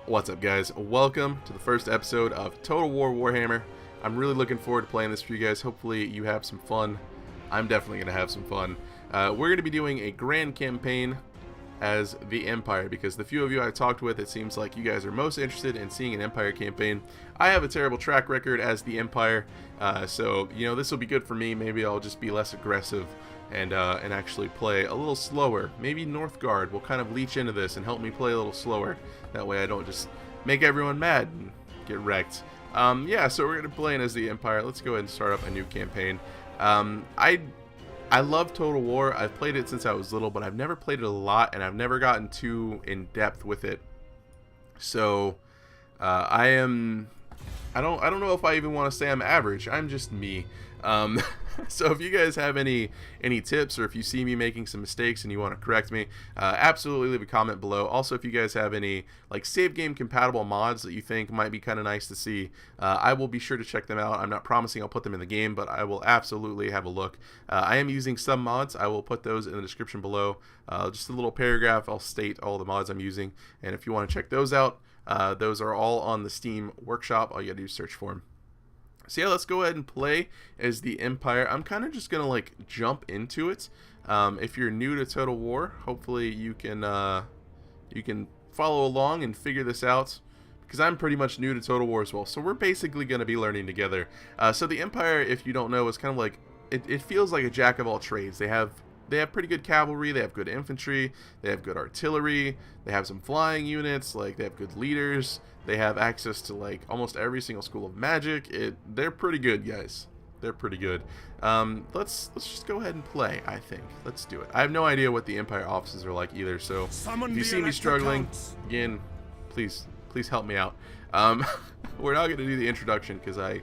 What's up, guys? Welcome to the first episode of Total War Warhammer. I'm really looking forward to playing this for you guys. Hopefully you have some fun. I'm definitely going to have some fun. We're going to be doing a grand campaign as the Empire, because the few of you I talked with, it seems like you guys are most interested in seeing an Empire campaign. I have a terrible track record as the Empire, so you know, this will be good for me. Maybe I'll just be less aggressive and actually play a little slower. Maybe Northgard will kind of leech into this and help me play a little slower. That way I don't just make everyone mad and get wrecked. Yeah, so we're going to be playing as the Empire. Let's go ahead and start up a new campaign. I love Total War. I've played it since I was little, but I've never played it a lot, and I've never gotten too in depth with it. So I don't know if I even want to say I'm average. I'm just me. So if you guys have any tips, or if you see me making some mistakes and you want to correct me, absolutely leave a comment below. Also, if you guys have any like save game compatible mods that you think might be kind of nice to see, I will be sure to check them out. I'm not promising I'll put them in the game, but I will absolutely have a look. I am using some mods. I will put those in the description below. Just a little paragraph. I'll state all the mods I'm using, and if you want to check those out, those are all on the Steam workshop. All you gotta do is search for them. So yeah, let's go ahead and play as the Empire. I'm kind of just gonna like jump into it. If you're new to Total War, hopefully you can follow along and figure this out, because I'm pretty much new to Total War as well. So we're basically gonna be learning together. So the Empire, if you don't know, is kind of like it feels like a jack of all trades. They have pretty good cavalry, they have good infantry, they have good artillery, they have some flying units, like they have good leaders, they have access to like almost every single school of magic. They're pretty good, guys. They're pretty good. Let's just go ahead and play, I think. Let's do it. I have no idea what the Empire offices are like either, so if you see me struggling, again, please help me out. We're not going to do the introduction because I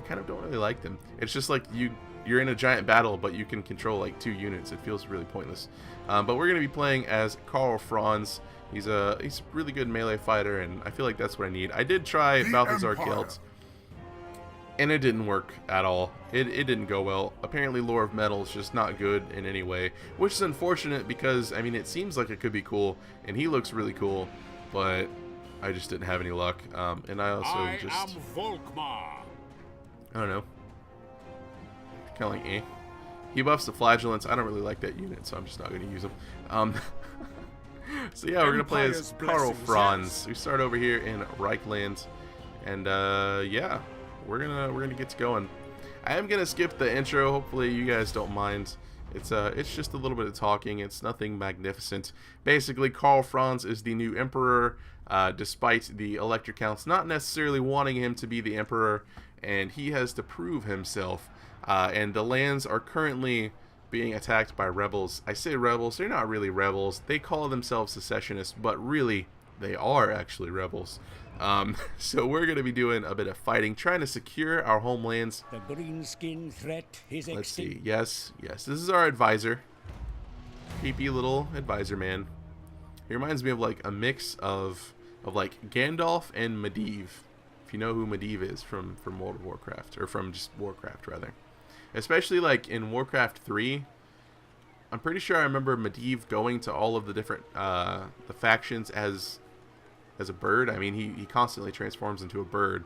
kind of don't really like them. It's just like you're in a giant battle, but you can control like 2 units. It feels really pointless. But we're going to be playing as Karl Franz. He's a really good melee fighter, and I feel like that's what I need. I did try Balthazar Kelt, and it didn't work at all. It didn't go well. Apparently Lore of Metal is just not good in any way, which is unfortunate because, I mean, it seems like it could be cool, and he looks really cool, but I just didn't have any luck. And I also I don't know. Kind of like, eh. He buffs the flagellants. I don't really like that unit, so I'm just not going to use him. So yeah, we're going to play as Karl Franz. We start over here in Reichland, and yeah, we're gonna get to going. I am going to skip the intro. Hopefully you guys don't mind. It's just a little bit of talking. It's nothing magnificent. Basically, Karl Franz is the new emperor, despite the Elector Counts not necessarily wanting him to be the emperor, and he has to prove himself. And the lands are currently being attacked by rebels. I say rebels, they're not really rebels. They call themselves secessionists, but really, they are actually rebels. So we're going to be doing a bit of fighting, trying to secure our homelands. The green-skin threat is Let's see. Yes. This is our advisor. Creepy little advisor man. He reminds me of like a mix of like Gandalf and Medivh. If you know who Medivh is from World of Warcraft, or from just Warcraft rather. Especially like in Warcraft 3, I'm pretty sure I remember Medivh going to all of the different the factions as a bird. I mean, he constantly transforms into a bird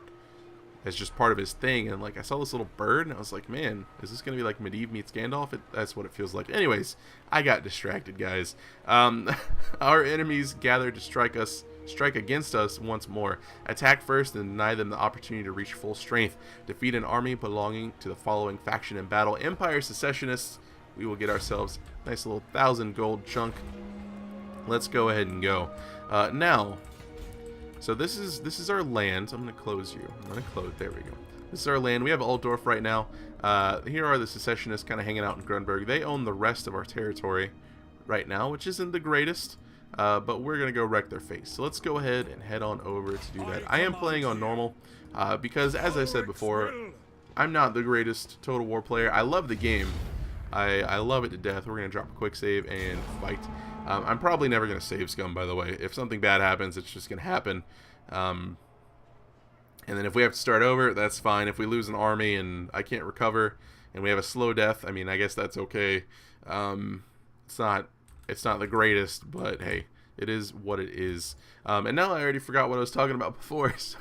as just part of his thing, and like I saw this little bird and I was like, man, is this gonna be like Medivh meets Gandalf? That's what it feels like. Anyways, I got distracted, guys. Our enemies gather to strike against us once more. Attack first and deny them the opportunity to reach full strength. Defeat an army belonging to the following faction in battle. Empire Secessionists. We will get ourselves a nice little 1,000 gold chunk. Let's go ahead and go. Now, so this is our land. I'm going to close you. I'm going to close. There we go. This is our land. We have Altdorf right now. Here are the Secessionists kind of hanging out in Grunberg. They own the rest of our territory right now, which isn't the greatest. But we're going to go wreck their face. So let's go ahead and head on over to do that. I am playing on normal because, as I said before, I'm not the greatest Total War player. I love the game. I love it to death. We're going to drop a quick save and fight. I'm probably never going to save scum, by the way. If something bad happens, it's just going to happen. And then if we have to start over, that's fine. If we lose an army and I can't recover and we have a slow death, I mean, I guess that's okay. It's not the greatest, but hey, It is what it is. And now I already forgot what I was talking about before, so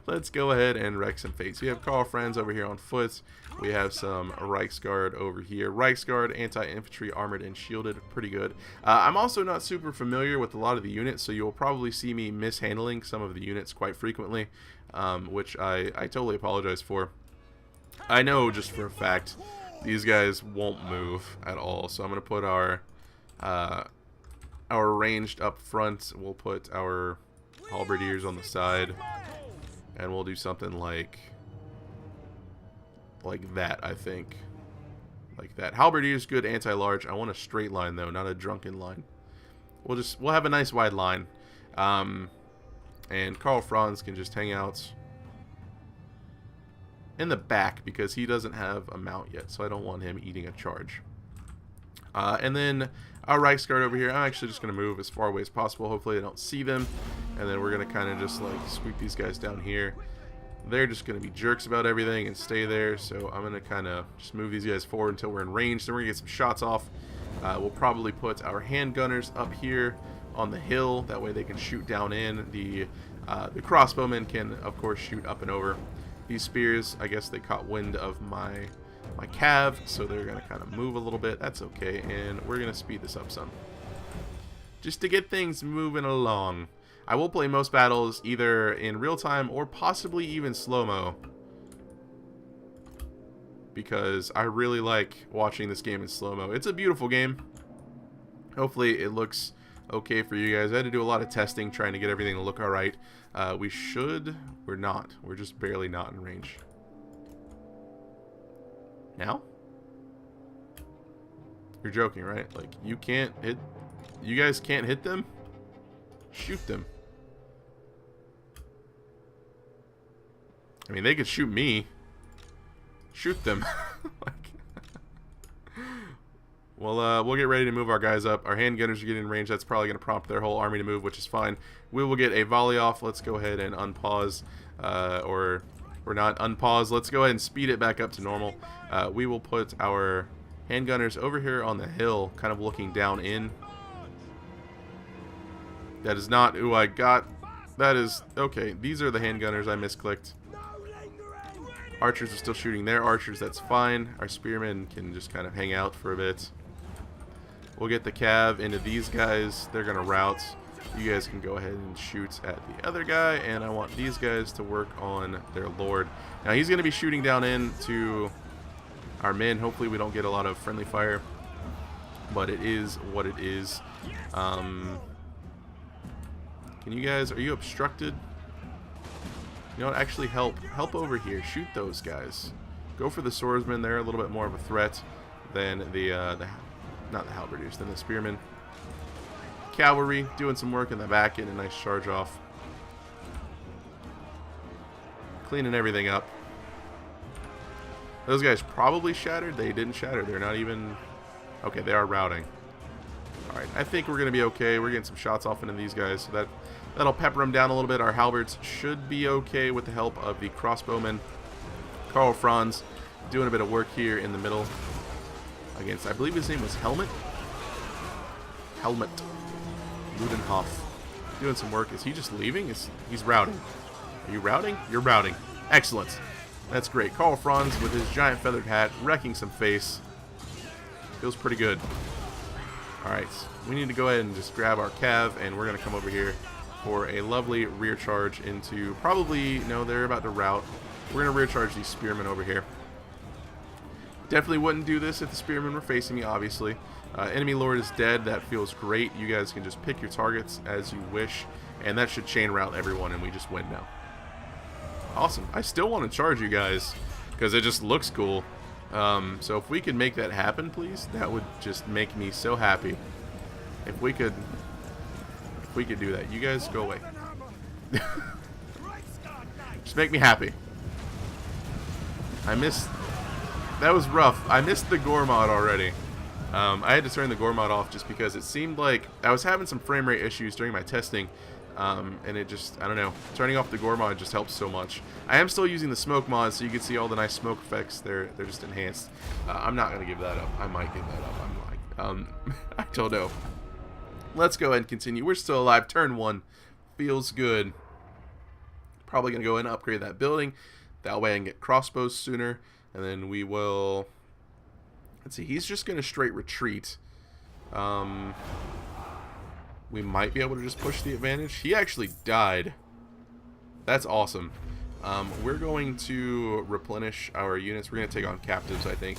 let's go ahead and wreck some fates. We have Karl Franz over here on foot. We have some Reichsguard over here. Reichsguard, anti-infantry, armored and shielded. Pretty good. I'm also not super familiar with a lot of the units, so you'll probably see me mishandling some of the units quite frequently, which I totally apologize for. I know just for a fact these guys won't move at all, so I'm going to put our ranged up front. We'll put our halberdiers on the side, and we'll do something like that, I think. Like that. Halberdiers, good anti-large. I want a straight line though, not a drunken line. We'll have a nice wide line. And Karl Franz can just hang out in the back because he doesn't have a mount yet, so I don't want him eating a charge. And then our Reichsguard over here, I'm actually just going to move as far away as possible. Hopefully they don't see them. And then we're going to kind of just like sweep these guys down here. They're just going to be jerks about everything and stay there. So I'm going to kind of just move these guys forward until we're in range. Then we're going to get some shots off. We'll probably put our handgunners up here on the hill. That way they can shoot down in. The crossbowmen can, of course, shoot up and over. These spears, I guess they caught wind of my cav, so they're going to kind of move a little bit. That's okay, and we're going to speed this up some, just to get things moving along. I will play most battles either in real time or possibly even slow-mo, because I really like watching this game in slow-mo. It's a beautiful game. Hopefully it looks okay for you guys. I had to do a lot of testing trying to get everything to look alright. We're not. We're just barely not in range. Now? You're joking, right? Like, you guys can't hit them? Shoot them. I mean, they could shoot me. Shoot them. Well, we'll get ready to move our guys up. Our handgunners are getting in range. That's probably going to prompt their whole army to move, which is fine. We will get a volley off. Let's go ahead and unpause. Or not unpause. Let's go ahead and speed it back up to normal. We will put our handgunners over here on the hill, kind of looking down in. That is not who I got. That is... Okay, these are the handgunners. I misclicked. Archers are still shooting their archers. That's fine. Our spearmen can just kind of hang out for a bit. We'll get the cav into these guys. They're going to rout. You guys can go ahead and shoot at the other guy. And I want these guys to work on their lord. Now, he's going to be shooting down into our men. Hopefully, we don't get a lot of friendly fire. But it is what it is. Can you guys... Are you obstructed? You know what? Actually, help over here. Shoot those guys. Go for the swordsmen. They're a little bit more of a threat than not the halberdiers, than the spearmen. Cavalry doing some work in the back, getting a nice charge off. Cleaning everything up. Those guys probably shattered. They didn't shatter. They're not even... Okay, they are routing. Alright, I think we're going to be okay. We're getting some shots off into these guys, so that'll pepper them down a little bit. Our halberds should be okay with the help of the crossbowmen. Karl Franz doing a bit of work here in the middle against, I believe his name was Helmet. Ludenhoff. Doing some work. Is he just leaving? He's routing. Are you routing? You're routing. Excellent. That's great. Karl Franz with his giant feathered hat, wrecking some face. Feels pretty good. Alright, we need to go ahead and just grab our cav, and we're going to come over here for a lovely rear charge into probably... No, they're about to rout. We're going to rear charge these spearmen over here. Definitely wouldn't do this if the spearmen were facing me, obviously. Enemy lord is dead. That feels great. You guys can just pick your targets as you wish, and that should chain route everyone, and we just win now. Awesome. I still want to charge you guys because it just looks cool. So if we could make that happen, please, that would just make me so happy. If we could do that. You guys go away. Just make me happy. That was rough. I missed the gore mod already. I had to turn the gore mod off just because it seemed like I was having some frame rate issues during my testing. And it just, I don't know, turning off the gore mod just helps so much. I am still using the smoke mod, so you can see all the nice smoke effects. They're just enhanced. I'm not going to give that up. I might give that up. I don't know. Let's go ahead and continue. We're still alive. Turn 1. Feels good. Probably going to go ahead and upgrade that building. That way I can get crossbows sooner. And then we will... Let's see. He's just going to straight retreat. We might be able to just push the advantage. He actually died. That's awesome. We're going to replenish our units. We're going to take on captives, I think.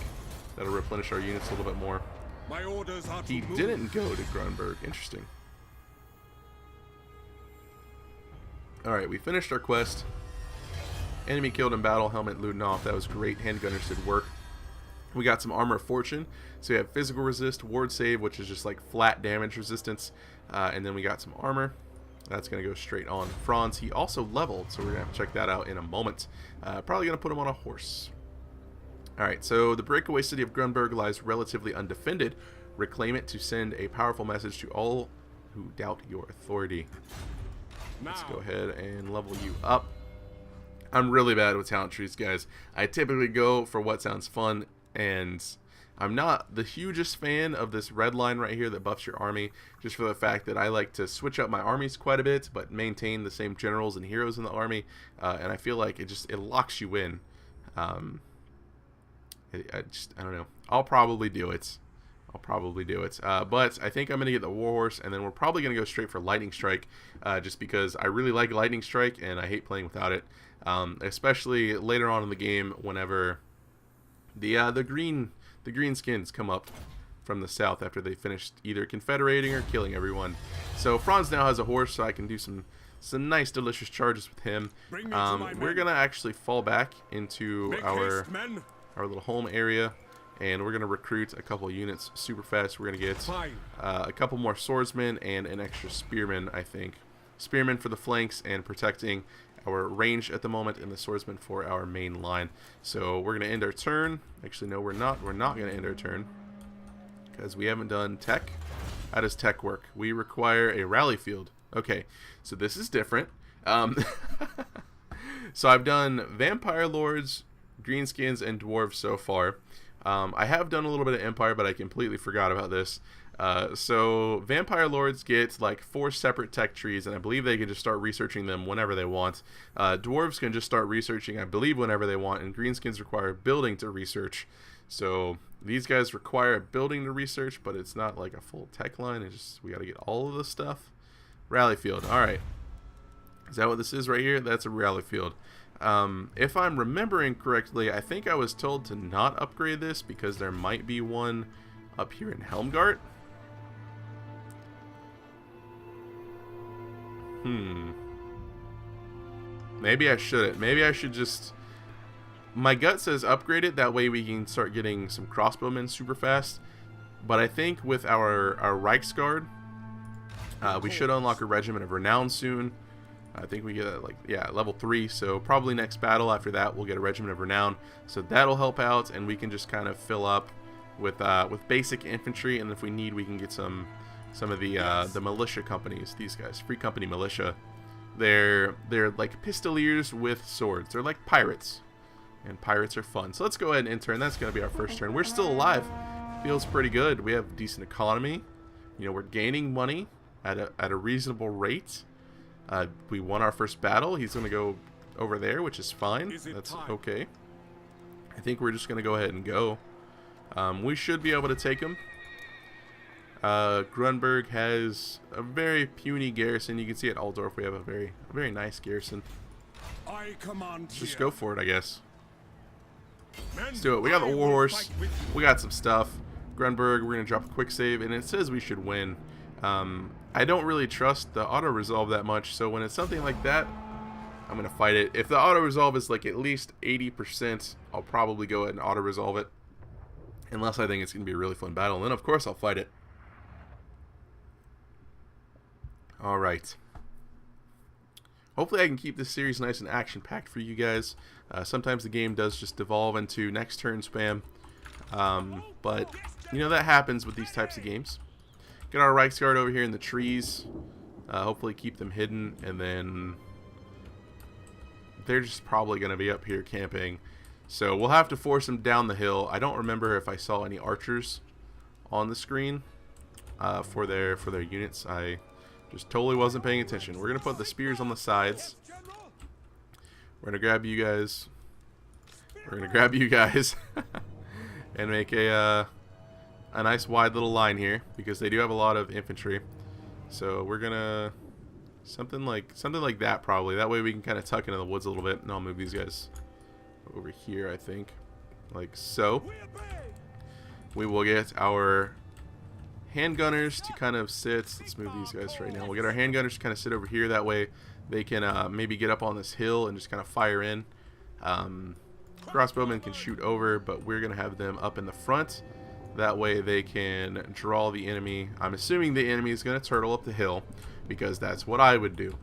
That'll replenish our units a little bit more. My orders are He didn't go to Grunberg. Interesting. Alright, we finished our quest. Enemy killed in battle, helmet looting off. That was great. Handgunners did work. We got some armor of fortune. So we have physical resist, ward save, which is just like flat damage resistance. And then we got some armor. That's going to go straight on Franz. He also leveled, so we're going to have to check that out in a moment. Probably going to put him on a horse. Alright, so the breakaway city of Grunberg lies relatively undefended. Reclaim it to send a powerful message to all who doubt your authority. Let's go ahead and level you up. I'm really bad with talent trees, guys. I typically go for what sounds fun, and I'm not the hugest fan of this red line right here that buffs your army, just for the fact that I like to switch up my armies quite a bit, but maintain the same generals and heroes in the army, and I feel like it locks you in. I don't know. I'll probably do it. But I think I'm going to get the Warhorse, and then we're probably going to go straight for Lightning Strike, just because I really like Lightning Strike, and I hate playing without it. Especially later on in the game, whenever the green skins come up from the south after they finished either confederating or killing everyone. So Franz now has a horse, so I can do some nice, delicious charges with him. We're going to actually fall back into our little home area, and we're going to recruit a couple of units super fast. We're going to get a couple more swordsmen and an extra spearman, I think. Spearmen for the flanks and protecting our range at the moment, and the swordsman for our main line. So we're going to end our turn. Actually, no, we're not. We're not going to end our turn because we haven't done tech. How does tech work? We require a rally field. Okay, so this is different. So I've done vampire lords, greenskins, and dwarves so far. I have done a little bit of empire, but I completely forgot about this. So vampire lords get like 4 separate tech trees, and I believe they can just start researching them whenever they want. Dwarves can just start researching, I believe, whenever they want, and greenskins require building to research. So these guys require a building to research, but it's not like a full tech line. It's just we got to get all of the stuff. Rally field. All right. Is that what this is right here? That's a rally field. If I'm remembering correctly, I think I was told to not upgrade this because there might be one up here in Helmgart. Maybe I shouldn't. Maybe I should just... My gut says upgrade it. That way we can start getting some crossbowmen super fast. But I think with our Reichsguard, we should unlock a Regiment of Renown soon. I think we get level 3. So probably next battle after that we'll get a Regiment of Renown. So that'll help out, and we can just kind of fill up with basic infantry. And if we need, we can get some of the militia companies. These guys, Free Company Militia. They're like pistoliers with swords. They're like pirates, and pirates are fun. So let's go ahead and end turn. That's going to be our first turn. We're still alive. Feels pretty good. We have decent economy. You know, we're gaining money at a reasonable rate. We won our first battle. He's going to go over there, which is fine. That's okay. I think we're just going to go ahead and go. We should be able to take him. Grunberg has a very puny garrison. You can see at Altdorf we have a very nice garrison. Just go for it, I guess. Let's do it. We got the Warhorse. We got some stuff. Grunberg, we're going to drop a quick save, and it says we should win. I don't really trust the auto-resolve that much, so when it's something like that, I'm going to fight it. If the auto-resolve is like at least 80%, I'll probably go ahead and auto-resolve it. Unless I think it's going to be a really fun battle, and then of course I'll fight it. Alright. Hopefully I can keep this series nice and action-packed for you guys. Sometimes the game does just devolve into next turn spam. But, you know, that happens with these types of games. Get our Reichsguard over here in the trees. Hopefully keep them hidden. And then they're just probably going to be up here camping. So we'll have to force them down the hill. I don't remember if I saw any archers on the screen. for their units. I just totally wasn't paying attention. We're gonna put the spears on the sides. We're gonna grab you guys. We're gonna grab you guys and make a nice wide little line here because they do have a lot of infantry. So we're gonna something like that probably. That way we can kind of tuck into the woods a little bit. And I'll move these guys over here, I think, like so. We will get our handgunners to kind of sit. Let's move these guys right now. We'll get our handgunners to kind of sit over here. That way they can maybe get up on this hill and just kind of fire in. Crossbowmen can shoot over, but we're going to have them up in the front. That way they can draw the enemy. I'm assuming the enemy is going to turtle up the hill because that's what I would do.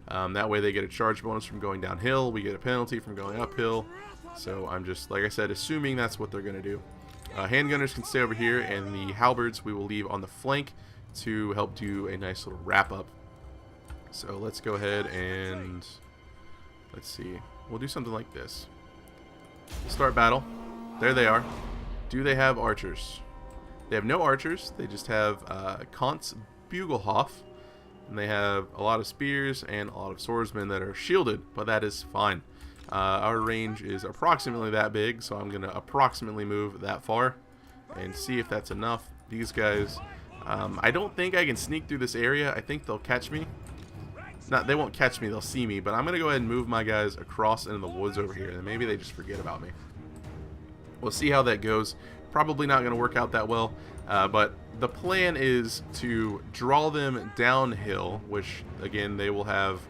That way they get a charge bonus from going downhill. We get a penalty from going uphill. So I'm just, like I said, assuming that's what they're going to do. Handgunners can stay over here, and the halberds we will leave on the flank to help do a nice little wrap up. So let's go ahead and let's see. We'll do something like this. We'll start battle. There they are. Do they have archers? They have no archers. They just have Kant's Bugelhof, and they have a lot of spears and a lot of swordsmen that are shielded, but that is fine. Our range is approximately that big, so I'm going to approximately move that far and see if that's enough. These guys, I don't think I can sneak through this area. I think they'll catch me. They won't catch me, they'll see me, but I'm going to go ahead and move my guys across into the woods over here, and maybe they just forget about me. We'll see how that goes. Probably not going to work out that well, but the plan is to draw them downhill, which, again, they will have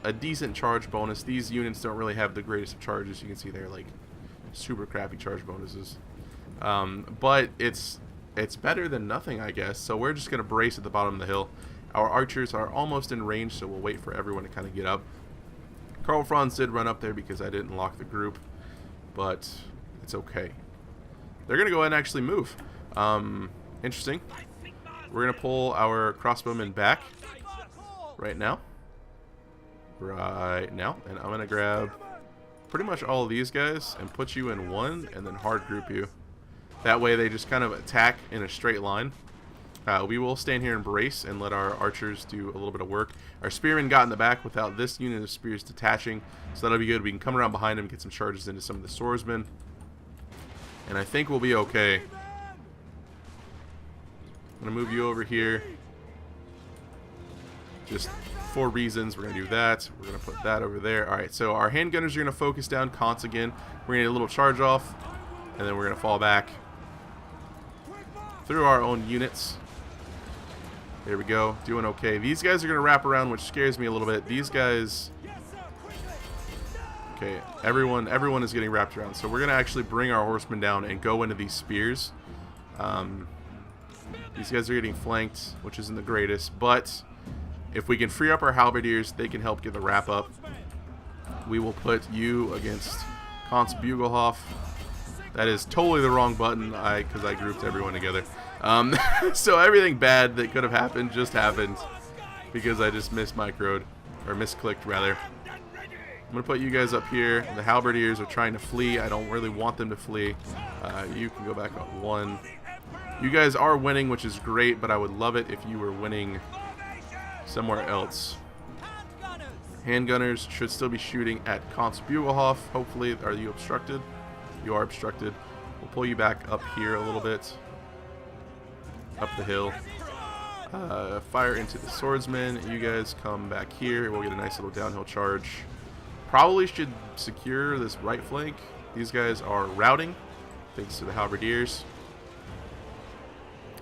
a decent charge bonus. These units don't really have the greatest of charges. You can see they're like super crappy charge bonuses. But it's better than nothing, I guess. So we're just going to brace at the bottom of the hill. Our archers are almost in range, so we'll wait for everyone to kind of get up. Karl Franz did run up there because I didn't lock the group, but it's okay. They're going to go ahead and actually move. Interesting. We're going to pull our crossbowmen back right now. And I'm going to grab pretty much all of these guys and put you in one and then hard group you. That way they just kind of attack in a straight line. We will stand here and brace and let our archers do a little bit of work. Our spearmen got in the back without this unit of spears detaching, so that'll be good. We can come around behind them, get some charges into some of the swordsmen, and I think we'll be okay. I'm going to move you over here. Just for reasons, we're going to do that. We're going to put that over there. Alright, so our handgunners are going to focus down Kantz again. We're going to get a little charge off, and then we're going to fall back through our own units. There we go, doing okay. These guys are going to wrap around, which scares me a little bit. These guys... Okay, everyone is getting wrapped around. So we're going to actually bring our horsemen down and go into these spears. These guys are getting flanked, which isn't the greatest, but if we can free up our halberdiers, they can help get the wrap up. We will put you against Kant's Bugelhof. That is totally the wrong button, because I grouped everyone together. So everything bad that could have happened just happened because I just mismicroed, or misclicked rather. I'm going to put you guys up here. The halberdiers are trying to flee. I don't really want them to flee. You can go back up one. You guys are winning, which is great, but I would love it if you were winning somewhere else. Handgunners should still be shooting at Kant's Bugelhof. Hopefully, are you obstructed? You are obstructed. We'll pull you back up here a little bit. Up the hill. Fire into the swordsmen. You guys come back here. We'll get a nice little downhill charge. Probably should secure this right flank. These guys are routing, thanks to the halberdiers.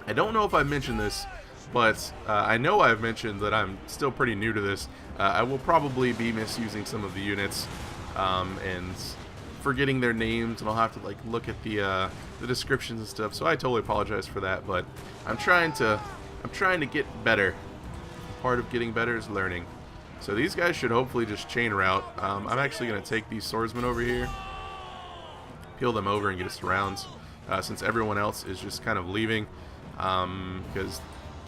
I don't know if I mentioned this, but I know I've mentioned that I'm still pretty new to this. I will probably be misusing some of the units and forgetting their names, and I'll have to like look at the descriptions and stuff. So I totally apologize for that, but I'm trying to get better. Part of getting better is learning. So these guys should hopefully just chain route. I'm actually going to take these swordsmen over here, peel them over, and get us rounds. Since everyone else is just kind of leaving, because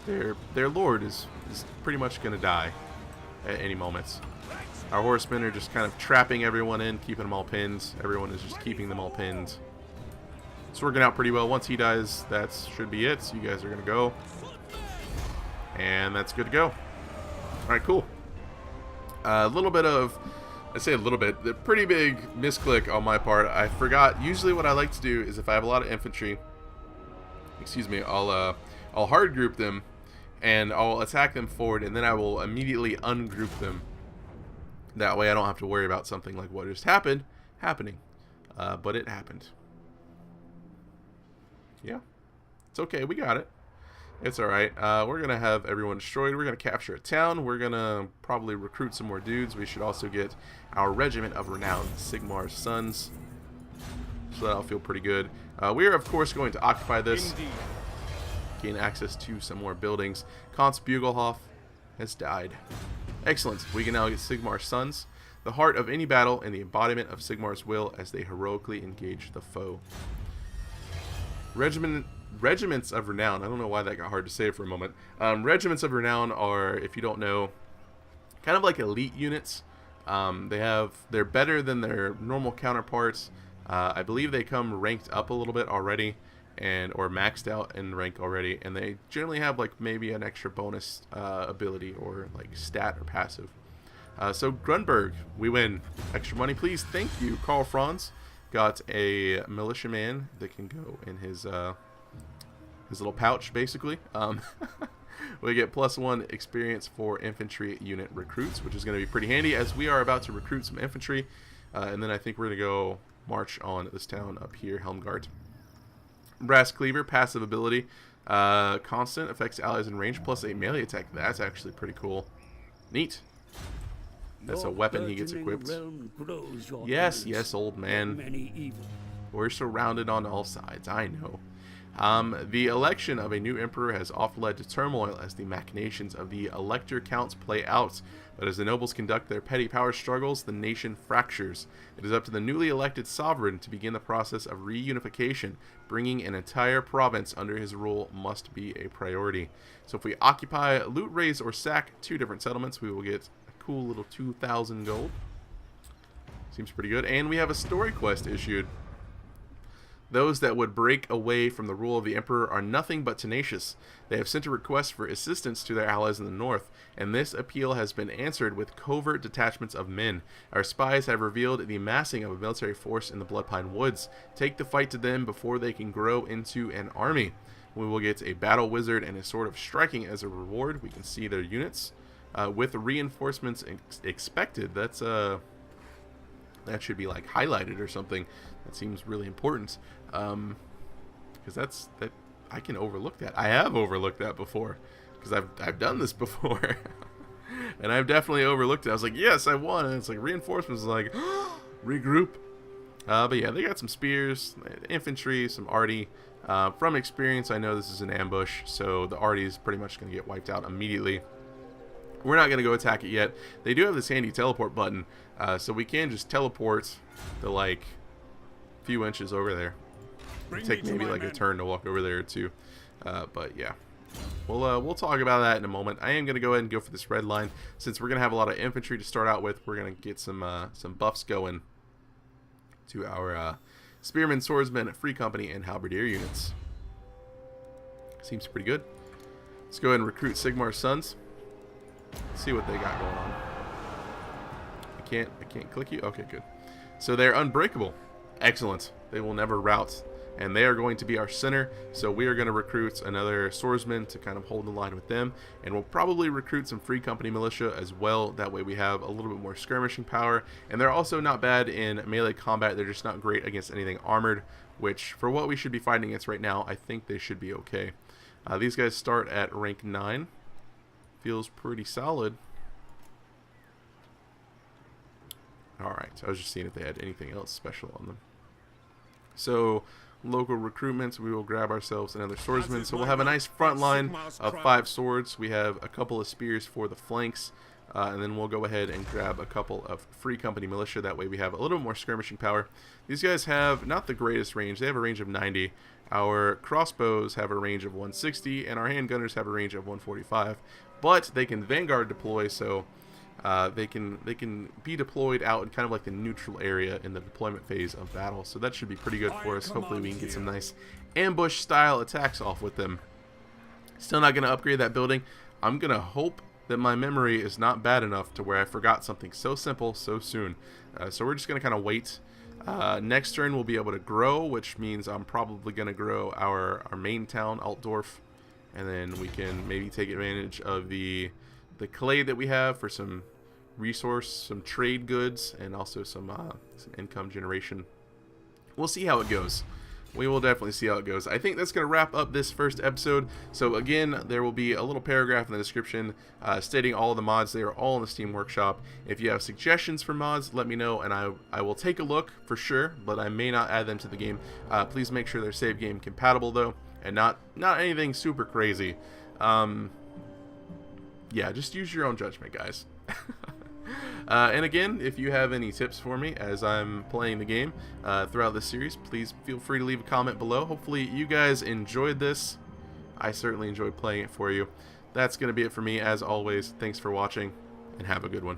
their lord is pretty much going to die at any moment. Our horsemen are just kind of trapping everyone in, keeping them all pinned. Everyone is just keeping them all pinned. It's working out pretty well. Once he dies, that should be it. So you guys are going to go. And that's good to go. Alright, cool. A little bit of, I say a little bit, the pretty big misclick on my part. I forgot, usually what I like to do is if I have a lot of infantry, excuse me, I'll hard group them and I'll attack them forward, and then I will immediately ungroup them. That way I don't have to worry about something like what just happening. But it happened. Yeah. It's okay, we got it. It's alright. We're going to have everyone destroyed. We're going to capture a town. We're going to probably recruit some more dudes. We should also get our regiment of renown, Sigmar's Sons. So that'll feel pretty good. We are, of course, going to occupy this. Indeed. Gain access to some more buildings. Const Bugelhoff has died. Excellent. We can now get Sigmar's Sons, the heart of any battle and the embodiment of Sigmar's will as they heroically engage the foe. Regiments of Renown. I don't know why that got hard to say for a moment. Regiments of Renown are, if you don't know, kind of like elite units. They're better than their normal counterparts. I believe they come ranked up a little bit already, or maxed out in rank already, and they generally have like maybe an extra bonus ability or like stat or passive. So Grunberg, we win. Extra money, please. Thank you. Karl Franz got a militiaman that can go in his little pouch, basically. We get +1 experience for infantry unit recruits, which is going to be pretty handy as we are about to recruit some infantry, and then I think we're going to go march on this town up here, Helmgart. Brass Cleaver, passive ability, constant, affects allies in range plus a melee attack. That's actually pretty cool. Neat. That's a weapon he gets equipped. Yes, yes, old man. We're surrounded on all sides, I know. The election of a new emperor has often led to turmoil as the machinations of the elector counts play out. But as the nobles conduct their petty power struggles, the nation fractures. It is up to the newly elected sovereign to begin the process of reunification. Bringing an entire province under his rule must be a priority. So if we occupy, loot, raise, or sack 2 different settlements, we will get a cool little 2,000 gold. Seems pretty good. And we have a story quest issued. Those that would break away from the rule of the Emperor are nothing but tenacious. They have sent a request for assistance to their allies in the north, and this appeal has been answered with covert detachments of men. Our spies have revealed the amassing of a military force in the Bloodpine Woods. Take the fight to them before they can grow into an army. We will get a battle wizard and a sword of striking as a reward. We can see their units. With reinforcements expected, that's that should be like highlighted or something. That seems really important, because that I can overlook that. I have overlooked that before, because I've done this before, and I've definitely overlooked it. I was like, yes, I won, and it's like reinforcements is like regroup. But yeah, they got some spears, infantry, some arty. From experience, I know this is an ambush, so the arty is pretty much going to get wiped out immediately. We're not going to go attack it yet. They do have this handy teleport button, so we can just teleport to like a few inches over there. It'll take maybe like a turn to walk over there or two. But yeah, we'll talk about that in a moment. I am going to go ahead and go for this red line. Since we're going to have a lot of infantry to start out with, we're going to get some buffs going to our spearmen, swordsmen, free company, and halberdier units. Seems pretty good. Let's go ahead and recruit Sigmar's Sons. See what they got going on. I can't click you. Okay, good. So they're unbreakable. Excellent. They will never rout, and they are going to be our center. So we are going to recruit another swordsman to kind of hold the line with them, and we'll probably recruit some free company militia as well. That way we have a little bit more skirmishing power, and they're also not bad in melee combat. They're just not great against anything armored, which for what we should be fighting against right now, I think they should be okay. These guys start at rank 9. Feels pretty solid. Alright, I was just seeing if they had anything else special on them. So, local recruitments, we will grab ourselves another swordsman. So we'll have a nice front line of 5 swords. We have a couple of spears for the flanks. And then we'll go ahead and grab a couple of free company militia. That way we have a little more skirmishing power. These guys have not the greatest range. They have a range of 90. Our crossbows have a range of 160. And our handgunners have a range of 145. But they can vanguard deploy, so they can be deployed out in kind of like the neutral area in the deployment phase of battle. So that should be pretty good for us. Hopefully we can get some nice ambush style attacks off with them. Still not going to upgrade that building. I'm going to hope that my memory is not bad enough to where I forgot something so simple so soon. So we're just going to kind of wait. Next turn we'll be able to grow, which means I'm probably going to grow our main town, Altdorf. And then we can maybe take advantage of the clay that we have for some resource, some trade goods, and also some income generation. We'll see how it goes. We will definitely see how it goes. I think that's going to wrap up this first episode. So again, there will be a little paragraph in the description stating all of the mods. They are all in the Steam Workshop. If you have suggestions for mods, let me know, and I will take a look for sure, but I may not add them to the game. Please make sure they're save game compatible though, and not anything super crazy. Yeah, just use your own judgment, guys. And again, if you have any tips for me as I'm playing the game throughout this series, please feel free to leave a comment below. Hopefully you guys enjoyed this. I certainly enjoyed playing it for you. That's going to be it for me as always. Thanks for watching, and have a good one.